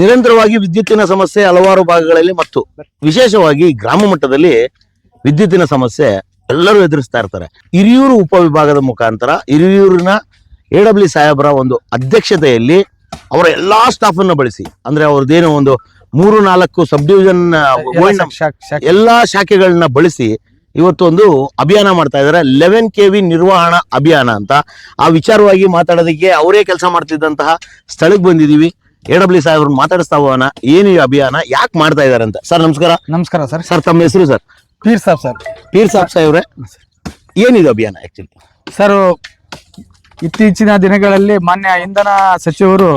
ನಿರಂತರವಾಗಿ ವಿದ್ಯುತ್ತಿನ ಸಮಸ್ಯೆ ಹಲವಾರು ಭಾಗಗಳಲ್ಲಿ ಮತ್ತು ವಿಶೇಷವಾಗಿ ಗ್ರಾಮ ಮಟ್ಟದಲ್ಲಿ ವಿದ್ಯುತ್ತಿನ ಸಮಸ್ಯೆ ಎಲ್ಲರೂ ಎದುರಿಸ್ತಾ ಇರ್ತಾರೆ. ಹಿರಿಯೂರು ಉಪವಿಭಾಗದ ಮುಖಾಂತರ ಹಿರಿಯೂರಿನ AW ಸಾಹೇಬರ ಒಂದು ಅಧ್ಯಕ್ಷತೆಯಲ್ಲಿ ಅವರ ಎಲ್ಲಾ ಸ್ಟಾಫ್ ಅನ್ನು ಬಳಸಿ, ಅಂದ್ರೆ ಅವ್ರದ್ದೇನೋ ಒಂದು 3-4 ಸಬ್ ಡಿವಿಷನ್ ಎಲ್ಲಾ ಶಾಖೆಗಳನ್ನ ಬಳಸಿ ಇವತ್ತು ಒಂದು ಅಭಿಯಾನ ಮಾಡ್ತಾ ಇದ್ದಾರೆ. 11 KV ನಿರ್ವಹಣಾ ಅಭಿಯಾನ ಅಂತ. ಆ ವಿಚಾರವಾಗಿ ಮಾತಾಡೋದಕ್ಕೆ ಅವರೇ ಕೆಲಸ ಮಾಡ್ತಿದ್ದಂತಹ ಸ್ಥಳಕ್ಕೆ ಬಂದಿದೀವಿ. AW ಸಾಹೇಬ್ರನ್ನ ಮಾತಾಡಿಸ್ತಾ ಹೋಗೋಣ, ಏನು ಈ ಅಭಿಯಾನ, ಯಾಕೆ ಮಾಡ್ತಾ ಇದಾರೆ ಅಂತ. ಸರ್ ನಮಸ್ಕಾರ. ನಮಸ್ಕಾರ ಸರ್. ಸರ್ ತಮ್ಮ ಹೆಸರು? Sir Peer Saab sir. ಪೀರ್ ಸಾಬ್ ಸಾಹೇಬ್ರೆ, ಏನಿದು ಅಭಿಯಾನ ಆಕ್ಚುಲಿ? ಸರ್, ಇತ್ತೀಚಿನ ದಿನಗಳಲ್ಲಿ ಮಾನ್ಯ ಇಂಧನ ಸಚಿವರು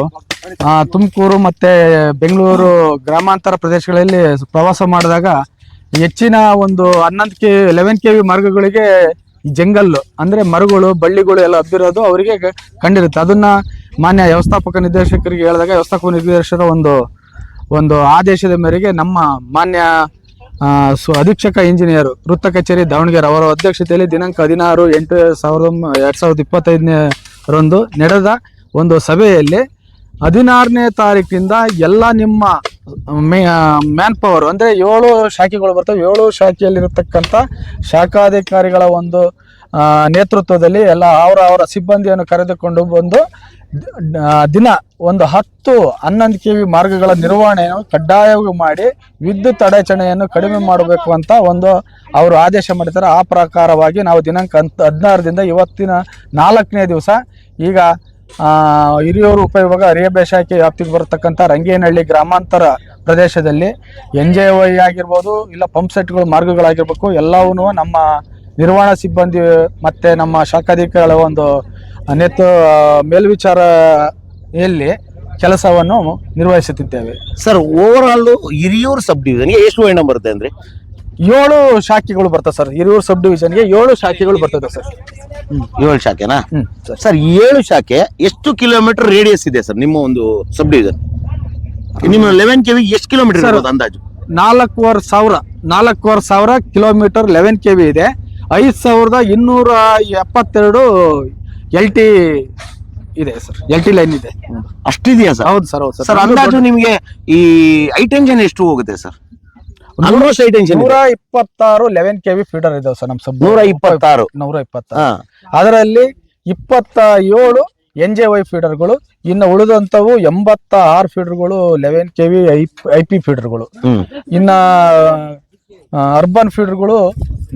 ತುಮಕೂರು ಮತ್ತೆ ಬೆಂಗಳೂರು ಗ್ರಾಮಾಂತರ ಪ್ರದೇಶಗಳಲ್ಲಿ ಪ್ರವಾಸ ಮಾಡಿದಾಗ ಹೆಚ್ಚಿನ ಒಂದು 11 KV ಮಾರ್ಗಗಳಿಗೆ ಜಂಗಲ್ಲು ಅಂದ್ರೆ ಮರಗಳು ಬಳ್ಳಿಗಳು ಎಲ್ಲ ಹಬ್ಬಿರೋದು ಅವರಿಗೆ ಕಂಡಿರುತ್ತೆ. ಅದನ್ನ ಮಾನ್ಯ ವ್ಯವಸ್ಥಾಪಕ ನಿರ್ದೇಶಕರಿಗೆ ಹೇಳಿದಾಗ ವ್ಯವಸ್ಥಾಪಕ ನಿರ್ದೇಶಕರ ಒಂದು ಆದೇಶದ ಮೇರೆಗೆ ನಮ್ಮ ಮಾನ್ಯ ಅಧೀಕ್ಷಕ ಇಂಜಿನಿಯರ್ ವೃತ್ತ ಕಚೇರಿ ದಾವಣಗೆರೆ ಅವರ ಅಧ್ಯಕ್ಷತೆಯಲ್ಲಿ ದಿನಾಂಕ 16/8/2025 ನಡೆದ ಒಂದು ಸಭೆಯಲ್ಲಿ 16ನೇ ತಾರೀಕಿಂದ ಎಲ್ಲ ನಿಮ್ಮ ಮ್ಯಾನ್ ಪವರ್ ಅಂದ್ರೆ 7 ಶಾಖೆಗಳು ಬರ್ತವೆ. 7 ಶಾಖೆಯಲ್ಲಿರತಕ್ಕಂಥ ಶಾಖಾಧಿಕಾರಿಗಳ ಒಂದು ನೇತೃತ್ವದಲ್ಲಿ ಎಲ್ಲ ಅವರ ಸಿಬ್ಬಂದಿಯನ್ನು ಕರೆದುಕೊಂಡು ಬಂದು ದಿನ ಒಂದು 10-11 KV ಮಾರ್ಗಗಳ ನಿರ್ವಹಣೆಯನ್ನು ಕಡ್ಡಾಯವಾಗಿ ಮಾಡಿ ವಿದ್ಯುತ್ ಅಡಚಣೆಯನ್ನು ಕಡಿಮೆ ಮಾಡಬೇಕು ಅಂತ ಅವರು ಆದೇಶ ಮಾಡಿದ್ದಾರೆ. ಆ ಪ್ರಕಾರವಾಗಿ ನಾವು ದಿನಾಂಕ 16ರಿಂದ ಇವತ್ತಿನ 4ನೇ ದಿವಸ ಈಗ ಹಿರಿಯೂರು ಉಪವಿಭಾಗ ರೇಬೆ ಶಾಖೆ ವ್ಯಾಪ್ತಿಗೆ ಬರತಕ್ಕಂಥ ರಂಗೇನಹಳ್ಳಿ ಗ್ರಾಮಾಂತರ ಪ್ರದೇಶದಲ್ಲಿ NJY ಆಗಿರ್ಬೋದು, ಇಲ್ಲ ಪಂಪ್ ಸೆಟ್ಗಳು ಮಾರ್ಗಗಳಾಗಿರ್ಬೇಕು, ಎಲ್ಲವೂ ನಮ್ಮ ನಿರ್ವಹಣಾ ಸಿಬ್ಬಂದಿ ಮತ್ತೆ ನಮ್ಮ ಶಾಖಾಧಿಕಾರಿಗಳ ಒಂದು ಮೇಲ್ವಿಚಾರಣೆಯಲ್ಲಿ ಕೆಲಸವನ್ನು ನಿರ್ವಹಿಸುತ್ತಿದ್ದೇವೆ. ಸರ್, ಓವರ್ ಆಲ್ ಹಿರಿಯೂರು ಸಬ್ ಡಿವಿಷನ್ಗೆ ಎಷ್ಟು ವೈನ್ ಬರುತ್ತೆ ಅಂದ್ರೆ? 7 ಶಾಖೆಗಳು ಬರ್ತದೆ ಸರ್. ಹಿರಿಯೂರು ಸಬ್ ಡಿವಿಷನ್ಗೆ 7 ಶಾಖೆಗಳು ಬರ್ತದೆ ಸರ್. 7 ಶಾಖೆನಾ? ಸರ್, 7 ಶಾಖೆ ಎಷ್ಟು ಕಿಲೋಮೀಟರ್ ರೇಡಿಯಸ್ ಇದೆ ಸರ್ ನಿಮ್ಮ ಒಂದು ಸಬ್ ಡಿವಿಷನ್? ನಿಮ್ಮ 11 KV ಎಷ್ಟು ಕಿಲೋಮೀಟರ್ ಇರ್ಬೋದು ಅಂದಾಜು? 4,500 ಕಿಲೋಮೀಟರ್ 11 KV ಇದೆ. 5,272 LT ಇದೆ ಸರ್. LT ಲೈನ್ ಇದೆ. ಅಷ್ಟಿದೆಯಾ ಸರ್? ಹೌದು ಸರ್. ಹೌದು ಸರ್, ಅಂದಾಜು ನಿಮಗೆ ಈ ಹೈ ಟೆನ್ಷನ್ ಎಷ್ಟು ಹೋಗುತ್ತೆ ಸರ್? 126 11 KV ಫೀಡರ್ ಇದಾವೆ ಸರ್ ನಮ್ಮ ಸಬ್. 126. ಅದರಲ್ಲಿ 27 NJY ಫೀಡರ್ಗಳು, ಇನ್ನು ಉಳಿದಂತವು 86 ಫೀಡರ್ಗಳು 11 KV IP ಫೀಡರ್ಗಳು. ಇನ್ನ ಅರ್ಬನ್ ಫೀಡರ್ಗಳು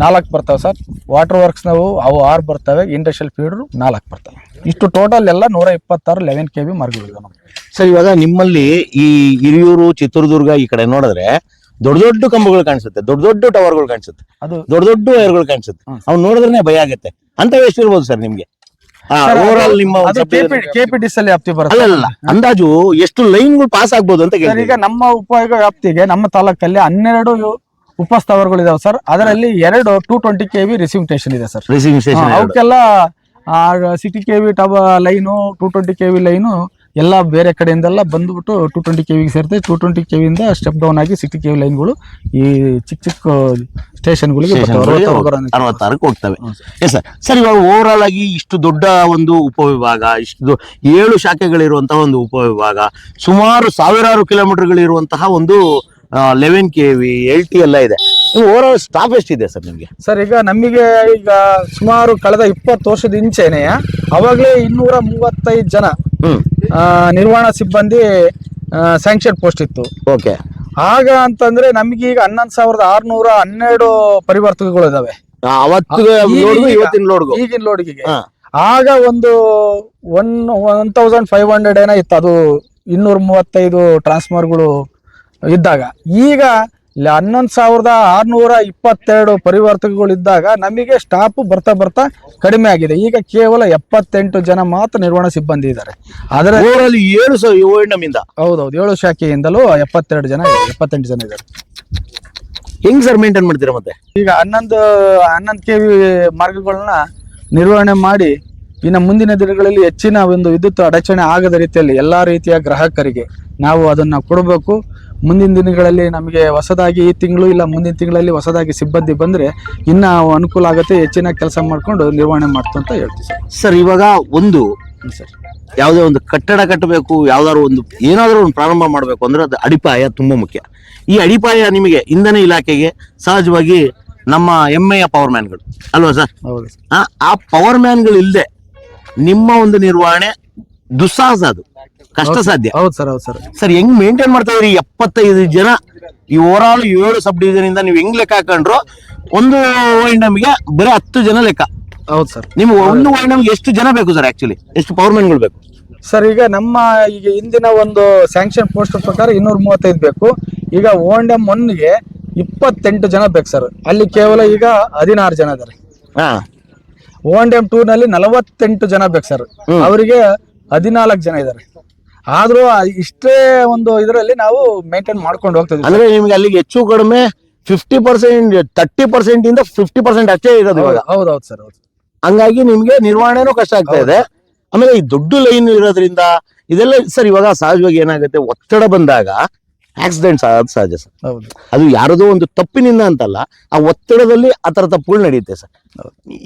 4 ಬರ್ತವೆ ಸರ್. ವಾಟರ್ ವರ್ಕ್ಸ್ ಅವು 6 ಬರ್ತವೆ. ಇಂಡಸ್ಟ್ರಿಯಲ್ ಫೀಡರ್ 4 ಬರ್ತವೆ. ಇಷ್ಟು ಟೋಟಲ್ ಎಲ್ಲ 126 11 KV ಮಾರ್ಗಗಳಿವೆ ನಮ್ಗೆ. ಸರ್, ಇವಾಗ ನಿಮ್ಮಲ್ಲಿ ಈ ಹಿರಿಯೂರು, ಚಿತ್ರದುರ್ಗ ಈ ಕಡೆ ನೋಡಿದ್ರೆ ದೊಡ್ಡ ದೊಡ್ಡ ಕಂಬಗಳು ಕಾಣಿಸುತ್ತೆ, ದೊಡ್ಡ ದೊಡ್ಡ ಟವರ್ಗಳು ಕಾಣಿಸುತ್ತೆ, ಅದು ದೊಡ್ಡ ದೊಡ್ಡ ವೈರ್ಗಳು ಕಾಣಿಸುತ್ತೆ. ಅವ್ನು ನೋಡಿದ್ರೆ ಭಯ ಆಗುತ್ತೆ. ಅಂತ ಎಷ್ಟಿರ್ಬೋದು ಸರ್ ನಿಮ್ಗೆ ಓವರಾಲ್ ನಿಮ್ಮ KPDS ಅಲ್ಲಿ ವ್ಯಾಪ್ತಿ ಬರುತ್ತೆ? ಅಲ್ಲ, ಅಂದಾಜು ಎಷ್ಟು ಲೈನ್ಗಳು ಪಾಸ್ ಆಗ್ಬೋದು ಅಂತ ಕೇಳಿ. ಈಗ ನಮ್ಮ ಉಪಯೋಗ ವ್ಯಾಪ್ತಿಗೆ ನಮ್ಮ ತಾಲೂಕಲ್ಲಿ 12 ಉಪಸ್ಥಾವರಗಳು ಇದಾವೆ ಸರ್. ಅದರಲ್ಲಿ 2 220 KV ರಿಸೀವಿಂಗ್ ಸ್ಟೇಷನ್ ಇದೆ ಸರ್. ರಿಸೀವಿಂಗ್ ಸ್ಟೇಷನ್ ಅವಕ್ಕೆಲ್ಲ 60 KV ಲೈನು 220 KV ಲೈನು ಎಲ್ಲ ಬೇರೆ ಕಡೆಯಿಂದೆಲ್ಲ ಬಂದ್ಬಿಟ್ಟು 220 KV ಸೇರ್ತದೆ. 220 KV ಇಂದ ಸ್ಟೆಪ್ ಡೌನ್ ಆಗಿ 60 KV ಲೈನ್ಗಳು ಈ ಚಿಕ್ಕ ಸ್ಟೇಷನ್ಗಳಿಗೆ 66ಕ್ಕೆ ಹೋಗ್ತವೆ. ಸರ್, ಇವಾಗ ಓವರ್ ಆಗಿ ಇಷ್ಟು ದೊಡ್ಡ ಒಂದು ಉಪವಿಭಾಗ, ಇಷ್ಟು 7 ಶಾಖೆಗಳಿರುವಂತಹ ಒಂದು ಉಪವಿಭಾಗ, ಸುಮಾರು ಸಾವಿರಾರು ಕಿಲೋಮೀಟರ್ಗಳಿರುವಂತಹ ಒಂದು 11 KV LT ಎಲ್ಲ ಇದೆ. ಓವರ್ ಆಲ್ ಸ್ಟಾಫ್ ಎಷ್ಟಿದೆ ಸರ್ ನಿಮ್ಗೆ? ಸರ್, ಈಗ ನಮಗೆ ಸುಮಾರು ಕಳೆದ 20 ವರ್ಷದ ಇಂಚೆನೆ ಅವಾಗಲೇ 235 ಜನ ನಿರ್ವಹಣಾ ಸಿಬ್ಬಂದಿ ಸ್ಯಾಂಕ್ಷನ್ ಪೋಸ್ಟ್ ಇತ್ತು. ಓಕೆ. ಆಗ ಅಂತಂದ್ರೆ ನಮ್ಗೆ ಈಗ 11,612 ಪರಿವರ್ತಕಗಳು ಇದಾವೆ ಈಗಿನ ಲೋಡ್ಗೆ. ಆಗ ಒಂದು 1,500 ಏನೋ ಇತ್ತು, ಅದು 235 ಟ್ರಾನ್ಸ್ಫಾರ್ಮರ್ಗಳು ಇದ್ದಾಗ. ಈಗ 11,622 ಪರಿವರ್ತಕಗಳು ಇದ್ದಾಗ ನಮಗೆ ಸ್ಟಾಫ್ ಬರ್ತಾ ಕಡಿಮೆ ಆಗಿದೆ. ಈಗ ಕೇವಲ 78 ಜನ ಮಾತ್ರ ನಿರ್ವಹಣಾ ಸಿಬ್ಬಂದಿ ಇದ್ದಾರೆ. ಅದರಲ್ಲಿ 7 ಶಾಖೆಯಿಂದಲೂ 78 ಜನ ಇದ್ದಾರೆ. ಹೆಂಗ್ ಸರ್ ಮೇಂಟೈನ್ ಮಾಡ್ತೀರಾ? ಮತ್ತೆ ಈಗ 11 KV ಮಾರ್ಗಗಳನ್ನ ನಿರ್ವಹಣೆ ಮಾಡಿ ಇನ್ನು ಮುಂದಿನ ದಿನಗಳಲ್ಲಿ ಹೆಚ್ಚಿನ ಒಂದು ವಿದ್ಯುತ್ ಅಡಚಣೆ ಆಗದ ರೀತಿಯಲ್ಲಿ ಎಲ್ಲಾ ರೀತಿಯ ಗ್ರಾಹಕರಿಗೆ ನಾವು ಅದನ್ನ ಕೊಡಬೇಕು. ಮುಂದಿನ ದಿನಗಳಲ್ಲಿ ನಮಗೆ ಹೊಸದಾಗಿ ಈ ತಿಂಗಳು ಇಲ್ಲ ಮುಂದಿನ ತಿಂಗಳಲ್ಲಿ ಹೊಸದಾಗಿ ಸಿಬ್ಬಂದಿ ಬಂದ್ರೆ ಇನ್ನ ಅನುಕೂಲ ಆಗುತ್ತೆ, ಹೆಚ್ಚಿನ ಕೆಲಸ ಮಾಡ್ಕೊಂಡು ನಿರ್ವಹಣೆ ಮಾಡ್ತು ಅಂತ ಹೇಳ್ತೀವಿ ಸರ್. ಸರ್, ಇವಾಗ ಒಂದು ಯಾವುದೇ ಒಂದು ಕಟ್ಟಡ ಕಟ್ಟಬೇಕು, ಯಾವ್ದಾದ್ರು ಒಂದು ಏನಾದರೂ ಒಂದು ಪ್ರಾರಂಭ ಮಾಡಬೇಕು ಅಂದ್ರೆ ಅದು ಅಡಿಪಾಯ ತುಂಬಾ ಮುಖ್ಯ. ಈ ಅಡಿಪಾಯ ನಿಮಗೆ ಇಂಧನ ಇಲಾಖೆಗೆ ಸಹಜವಾಗಿ ನಮ್ಮ ಹೆಮ್ಮೆಯ ಪವರ್ ಮ್ಯಾನ್ಗಳು ಅಲ್ವಾ ಸರ್? ಹೌದು ಆ ಪವರ್ ಮ್ಯಾನ್ಗಳು ಇಲ್ಲದೆ ನಿಮ್ಮ ಒಂದು ನಿರ್ವಹಣೆ ದುಸ್ಸಾಹಸ, ಅದು ಕಷ್ಟ ಸಾಧ್ಯ. ಹೌದು ಸರ್. ಹೌದು ಸರ್. ಸರ್ ಹೆಂಗ್ ಮೇಂಟೈನ್ ಮಾಡ್ತಾ ಇದ್ರಿ 75 ಜನ ಈ ಓವರ್ ಆಲ್ 7 ಸಬ್ ಡಿವಿಷನ್ ಇಂದ ನೀವು ಹೆಂಗ್ ಲೆಕ್ಕ ಹಾಕೊಂಡ್ರು ಒಂದು ನಮಗೆ ಬರೀ 10 ಜನ ಲೆಕ್ಕ. ಹೌದು ಸರ್. ನಿಮ್ಗೆ ಒಂದು ನಮ್ಗೆ ಎಷ್ಟು ಜನ ಬೇಕು ಸರ್? ಆಕ್ಚುಲಿ ಎಷ್ಟು ಪವರ್ ಮ್ಯಾನ್ಗಳು ಬೇಕು ಸರ್? ಈಗ ನಮ್ಮ ಈಗ ಇಂದಿನ ಒಂದು ಸ್ಯಾಂಕ್ಷನ್ ಪೋಸ್ಟ್ ಪ್ರಕಾರ 235 ಬೇಕು. ಈಗ ಓಂಡಮ್ 1ಗೆ 28 ಜನ ಬೇಕು ಸರ್. ಅಲ್ಲಿ ಕೇವಲ ಈಗ 16 ಜನ ಇದಾರೆ. ಹಾ, ಓಂಡಮ್ 2 ನಲ್ಲಿ 48 ಜನ ಬೇಕು ಸರ್. ಅವರಿಗೆ 14 ಜನ ಇದಾರೆ. ಆದ್ರೂ ಇಷ್ಟೇ ಒಂದು ಇದರಲ್ಲಿ ನಾವು ಮೇಂಟೈನ್ ಮಾಡ್ಕೊಂಡು ಹೋಗ್ತಿದ್ವಿ. ಅಂದ್ರೆ ನಿಮ್ಗೆ ಅಲ್ಲಿಗೆ ಹೆಚ್ಚು ಕಡಿಮೆ 50%, 30% ಇಂದ 50% ಅಷ್ಟೇ ಇರೋದು ಇವಾಗ. ಹೌದೌದು ಸರ್. ಹೌದು. ಹಂಗಾಗಿ ನಿಮ್ಗೆ ನಿರ್ವಹಣೆನೂ ಕಷ್ಟ ಆಗ್ತಾ ಇದೆ. ಆಮೇಲೆ ಈ ದೊಡ್ಡ ಲೈನ್ ಇರೋದ್ರಿಂದ ಇದೆಲ್ಲ ಸರ್ ಇವಾಗ ಸಹಜವಾಗಿ ಏನಾಗುತ್ತೆ, ಒತ್ತಡ ಬಂದಾಗ ಆಕ್ಸಿಡೆಂಟ್ಸ್ ಆಗೋದು ಸಹಜ ಸರ್. ಹೌದು. ಅದು ಯಾರದೋ ಒಂದು ತಪ್ಪಿನಿಂದ ಅಂತಲ್ಲ, ಆ ಒತ್ತಡದಲ್ಲಿ ಆ ತರ ತಪ್ಪುಗಳು ನಡೆಯುತ್ತೆ ಸರ್.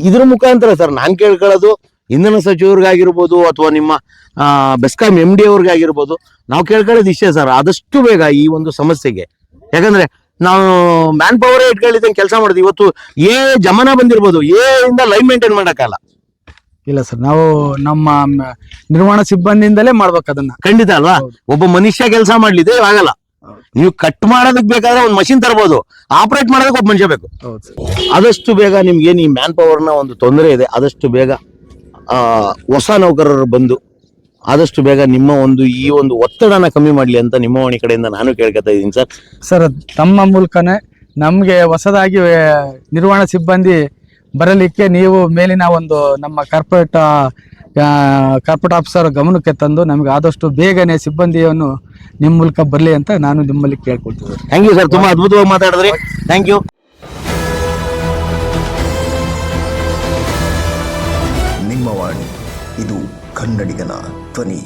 ಇದ್ರ ಮುಖಾಂತರ ಸರ್ ನಾನ್ ಕೇಳ್ಕೊಳ್ಳೋದು ಇಂಧನ ಸಚಿವರಿಗಾಗಿರ್ಬೋದು ಅಥವಾ ನಿಮ್ಮ ಬೆಸ್ಕಾಂ MD ಅವ್ರಿಗಾಗಿರ್ಬೋದು, ನಾವು ಕೇಳ್ಕೊಳ್ಳೋದು ಇಷ್ಟೇ ಸರ್, ಆದಷ್ಟು ಬೇಗ ಈ ಒಂದು ಸಮಸ್ಯೆಗೆ, ಯಾಕಂದ್ರೆ ನಾವು ಮ್ಯಾನ್ ಪವರ್ ಇಟ್ಕೊಂಡಿದ್ದಂಗೆ ಕೆಲಸ ಮಾಡಿದ್ವಿ. ಇವತ್ತು ಜಮಾನ ಬಂದಿರ್ಬೋದು, ಇಂದ ಲೈನ್ ಮೇಂಟೈನ್ ಮಾಡಕ್ಕಲ್ಲ. ಇಲ್ಲ ಸರ್, ನಾವು ನಮ್ಮ ನಿರ್ವಹಣಾ ಸಿಬ್ಬಂದಿಯಿಂದಲೇ ಮಾಡ್ಬೇಕು ಅದನ್ನ. ಖಂಡಿತ ಅಲ್ವಾ? ಒಬ್ಬ ಮನುಷ್ಯ ಕೆಲಸ ಮಾಡ್ಲಿದೆ ಆಗಲ್ಲ. ನೀವು ಕಟ್ ಮಾಡೋದಕ್ಕೆ ಬೇಕಾದ್ರೆ ಒಂದು ಮಷಿನ್ ತರಬಹುದು, ಆಪರೇಟ್ ಮಾಡೋದಕ್ಕೆ ಒಬ್ಬ ಮನುಷ್ಯ ಬೇಕು. ಆದಷ್ಟು ಬೇಗ ನಿಮ್ಗೆ ಈ ಮ್ಯಾನ್ ಪವರ್ ನ ಒಂದು ತೊಂದರೆ ಇದೆ, ಆದಷ್ಟು ಬೇಗ ಹೊಸ ನೌಕರರು ಬಂದು ಆದಷ್ಟು ಬೇಗ ನಿಮ್ಮ ಒಂದು ಈ ಒಂದು ಒತ್ತಡನ ಕಮ್ಮಿ ಮಾಡ್ಲಿ ಅಂತ ನಿಮ್ಮ ವಾಣಿ ಕಡೆಯಿಂದ ನಾನು ಕೇಳ್ಕೊತಾ ಇದ್ದೀನಿ ಸರ್. ಸರ್, ತಮ್ಮ ಮೂಲಕನೇ ನಮ್ಗೆ ಹೊಸದಾಗಿ ನಿರ್ವಹಣಾ ಸಿಬ್ಬಂದಿ ಬರಲಿಕ್ಕೆ ನೀವು ಮೇಲಿನ ಒಂದು ನಮ್ಮ ಕಾರ್ಪೊರೇಟ್ ಆಫೀಸರ್ ಗಮನಕ್ಕೆ ತಂದು ನಮ್ಗೆ ಆದಷ್ಟು ಬೇಗನೆ ಸಿಬ್ಬಂದಿಯನ್ನು ನಿಮ್ಮ ಮೂಲಕ ಬರಲಿ ಅಂತ ನಾನು ನಿಮ್ಮಲ್ಲಿ ಕೇಳ್ಕೊಳ್ತೀನಿ. ಥ್ಯಾಂಕ್ ಯು ಸರ್, ತುಂಬಾ ಅದ್ಭುತವಾಗಿ ಮಾತಾಡಿದ್ರಿ. Thank you. ನಿಮ್ಮ ವಾಣಿ, ಇದು ಕನ್ನಡಿಗನ ಧ್ವನಿ.